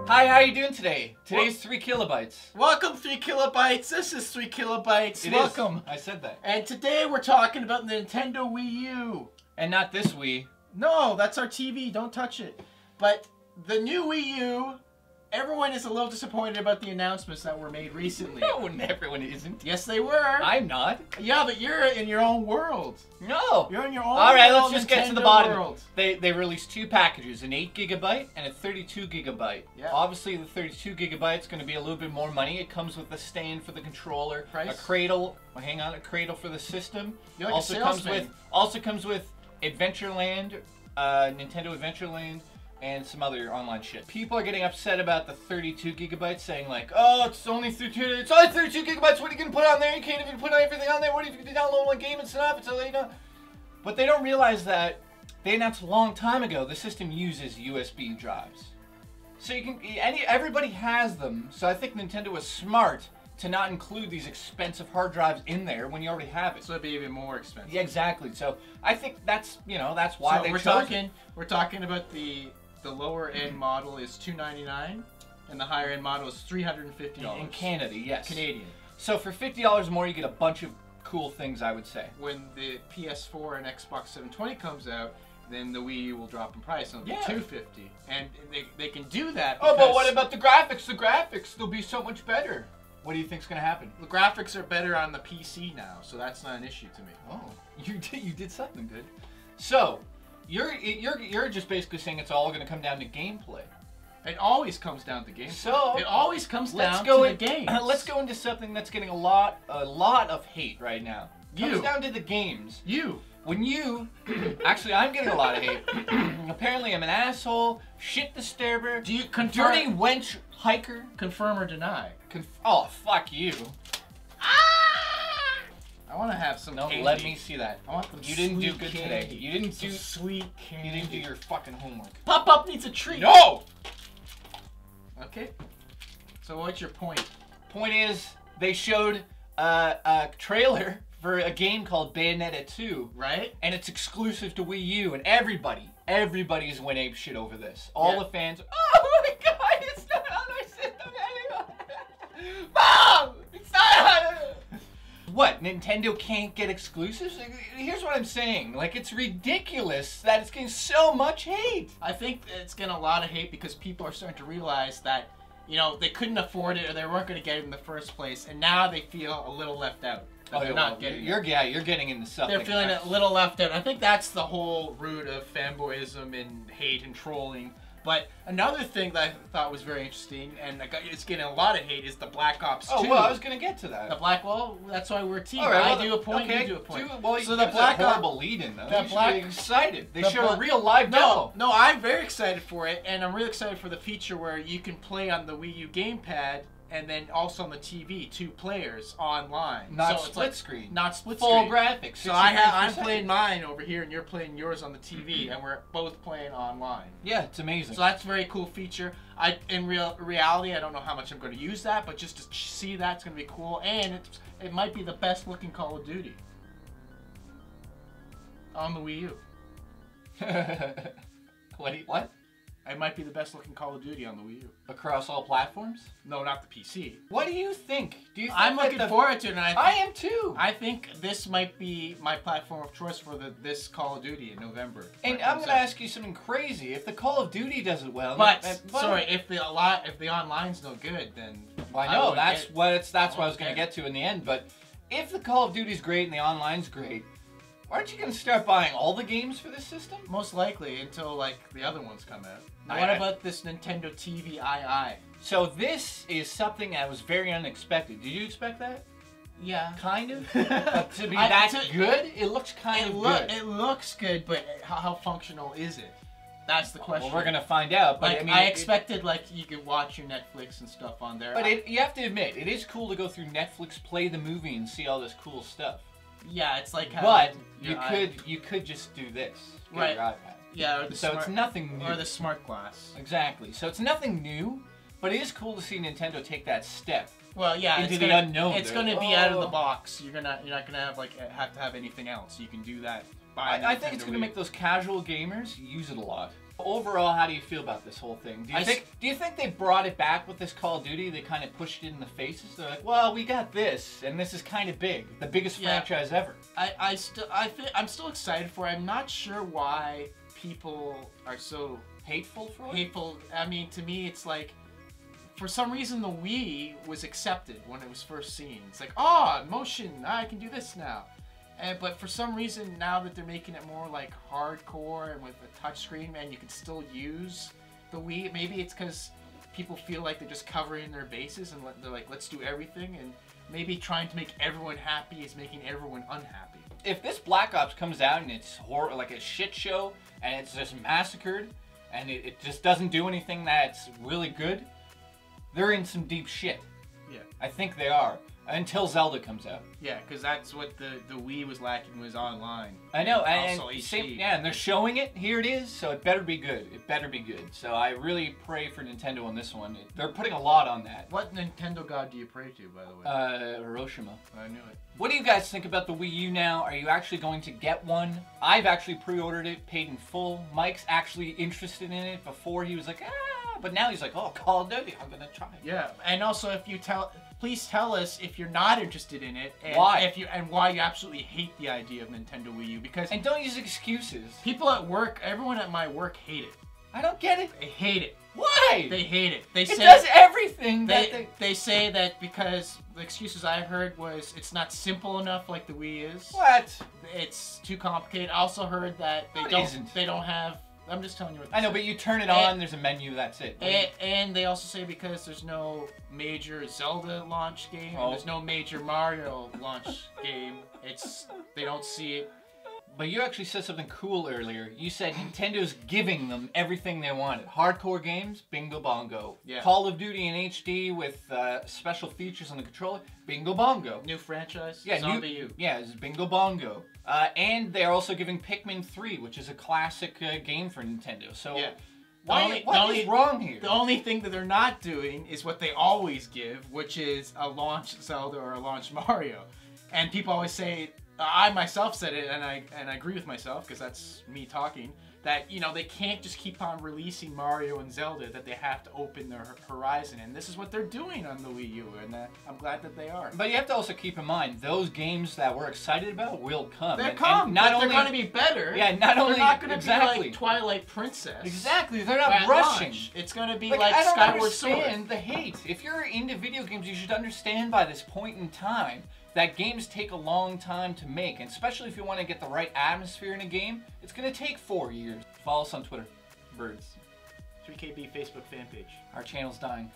Hi, how are you doing today? Today's 3 kilobytes. Welcome, 3 kilobytes. This is 3 kilobytes. Welcome. I said that. And today we're talking about the Nintendo Wii U. And not this Wii. No, that's our TV. Don't touch it. But the new Wii U, everyone is a little disappointed about the announcements that were made recently. No, everyone isn't. Yes, they were. I'm not. Yeah, but you're in your own world. No. You're in your own All right, world, let's just get to the Nintendo bottom. world. They released 2 packages, an 8 gigabyte and a 32 gigabyte. Yeah. Obviously, the 32 gigabyte is going to be a little bit more money. It comes with a stand for the controller, Price? a cradle. Well, hang on, a cradle for the system. You're like Also comes with Adventureland, Nintendo Adventureland, and some other online shit. People are getting upset about the 32 gigabytes, saying like, "Oh, it's only 32 gigabytes. What are you gonna put on there? You can't even put everything on there. What if you download one game and stuff?" It's you know. But they don't realize that they announced a long time ago the system uses USB drives, so you can everybody has them. So I think Nintendo was smart to not include these expensive hard drives in there when you already have it. So it'd be even more expensive. Yeah, exactly. So I think that's that's why they chose it. We're talking about the lower end model is $299 and the higher end model is $350. In Canada, yes. Canadian. So for $50 more, you get a bunch of cool things, I would say. When the PS4 and Xbox 720 comes out, then the Wii U will drop in price and it'll be $250. And they can do that. Oh, but what about the graphics? The graphics, they'll be so much better. What do you think's gonna happen? The graphics are better on the PC now, so that's not an issue to me. Oh, you did something good. So you're just basically saying it's all gonna come down to gameplay. It always comes down to gameplay. So it always comes down to the games. Let's go into something that's getting a lot of hate right now. It comes down to the games. When you actually, I'm getting a lot of hate. Apparently, I'm an asshole, shit disturber, do you dirty wench hiker. Confirm or deny? Oh, fuck you. I want to have some candy. Let me see that. I want them. You didn't do good candy. today. You didn't do sweet candy. You didn't do your fucking homework. Pop needs a treat. No. Okay. So what's your point? Point is, they showed a trailer for a game called Bayonetta 2. Right. And it's exclusive to Wii U, and everybody's went ape shit over this. All the fans. Oh my god, it's not on our system anymore. Mom, it's not on. What, Nintendo can't get exclusives? Here's what I'm saying. Like, it's ridiculous that it's getting so much hate. I think it's getting a lot of hate because people are starting to realize that, you know, they couldn't afford it or they weren't going to get it in the first place, and now they feel a little left out. They're not getting you're getting into something. They're feeling a little left out. I think that's the whole root of fanboyism and hate and trolling. But another thing that I thought was very interesting, and it's getting a lot of hate, is the Black Ops 2. Oh, well, I was going to get to that. Well, that's why we're a team. All right, I do a point, you do a point. So the Black Ops... horrible lead-in, though. You should be excited. They showed a real live demo. No, I'm very excited for it, and I'm really excited for the feature where you can play on the Wii U gamepad, and then also on the TV, 2 players online. Not split screen. Not split screen. Full graphics. So I'm playing mine over here, and you're playing yours on the TV, and we're both playing online. Yeah, it's amazing. So that's a very cool feature. In reality, I don't know how much I'm going to use that, but just to see that's going to be cool, and it might be the best looking Call of Duty on the Wii U. What? It might be the best looking Call of Duty on the Wii U. Across all platforms? No, not the PC. What do you think? I'm looking forward to it, and I am too. I think this might be my platform of choice for this Call of Duty in November. And I'm going to ask you something crazy. If the Call of Duty does it well, sorry, if the online's no good, then I know that's what I was going to get to in the end. But if the Call of Duty's great and the online's great, aren't you going to start buying all the games for this system? Most likely, until, like, the other ones come out. Now, what about this Nintendo TVii? So this is something that was very unexpected. Did you expect that? Yeah. Kind of? But to be good? It looks kind of good. It looks good, but how functional is it? That's the question. Well, we're going to find out. But I expected, like, you could watch your Netflix and stuff on there. But you have to admit, it is cool to go through Netflix, play the movie, and see all this cool stuff. Yeah, it's like how... But you could just do this. Right. Your iPad. Yeah, it's nothing new. Or the smart glass. Exactly. So it's nothing new, but it is cool to see Nintendo take that step. Well, yeah, into the unknown. It's going to be out of the box. You're not going to have to have anything else. You can do that. I think it's going to make those casual gamers use it a lot. Overall, how do you feel about this whole thing? Do you think they brought it back with this Call of Duty? They kind of pushed it in the faces. They're like, well, we got this, and this is kind of big, the biggest franchise ever. I'm still excited for it. I'm not sure why people are so hateful for it. Hateful. I mean, to me, it's like, for some reason, the Wii was accepted when it was first seen. It's like, oh, motion, I can do this now. But for some reason, now that they're making it more like hardcore and with a touchscreen, man, you can still use the Wii. Maybe it's because people feel like they're just covering their bases and they're like, let's do everything. And maybe trying to make everyone happy is making everyone unhappy. If this Black Ops comes out and it's like a shit show and it's just massacred and it just doesn't do anything that's really good, they're in some deep shit. Yeah. I think they are. Until Zelda comes out. Yeah, because that's what the Wii was lacking, was online. I know, and and they're showing it. Here it is, so it better be good. It better be good. So I really pray for Nintendo on this one. They're putting a lot on that. What Nintendo god do you pray to, by the way? Hiroshima. I knew it. What do you guys think about the Wii U now? Are you actually going to get one? I've actually pre-ordered it, paid in full. Mike's actually interested in it. Before he was like, but now he's like, oh, Call of Duty, I'm gonna try it. Yeah, and also please tell us if you're not interested in it, and why? Why you absolutely hate the idea of Nintendo Wii U. And don't use excuses. People at work, everyone at my work hate it. I don't get it. They hate it. Why? They hate it. It does everything. They say that because the excuses I heard was it's not simple enough like the Wii is. What? It's too complicated. I also heard that they don't have. I'm just telling you what. I know, but you turn it on. There's a menu. That's it. And they also say because there's no major Zelda launch game, and there's no major Mario launch game. They don't see it. But you actually said something cool earlier. You said Nintendo's giving them everything they wanted. Hardcore games, bingo bongo. Yeah. Call of Duty in HD with special features on the controller, bingo bongo. New franchise, yeah, Zombie U. Yeah, it's bingo bongo. And they're also giving Pikmin 3, which is a classic game for Nintendo. So yeah. what is wrong here? The only thing that they're not doing is what they always give, which is a launch Zelda or a launch Mario. And people always say, I myself said it, and I agree with myself because that's me talking. That they can't just keep on releasing Mario and Zelda. That they have to open their horizon, and this is what they're doing on the Wii U, and I'm glad that they are. But you have to also keep in mind those games that we're excited about will come. They're going to be better. Yeah, they're not going to be like Twilight Princess. Exactly, they're not rushing. Launch. It's going to be like Skyward Sword. I don't understand the hate. If you're into video games, you should understand by this point in time that games take a long time to make, and especially if you want to get the right atmosphere in a game, it's going to take 4 years. Follow us on Twitter. Birds. 3KB Facebook fan page. Our channel's dying.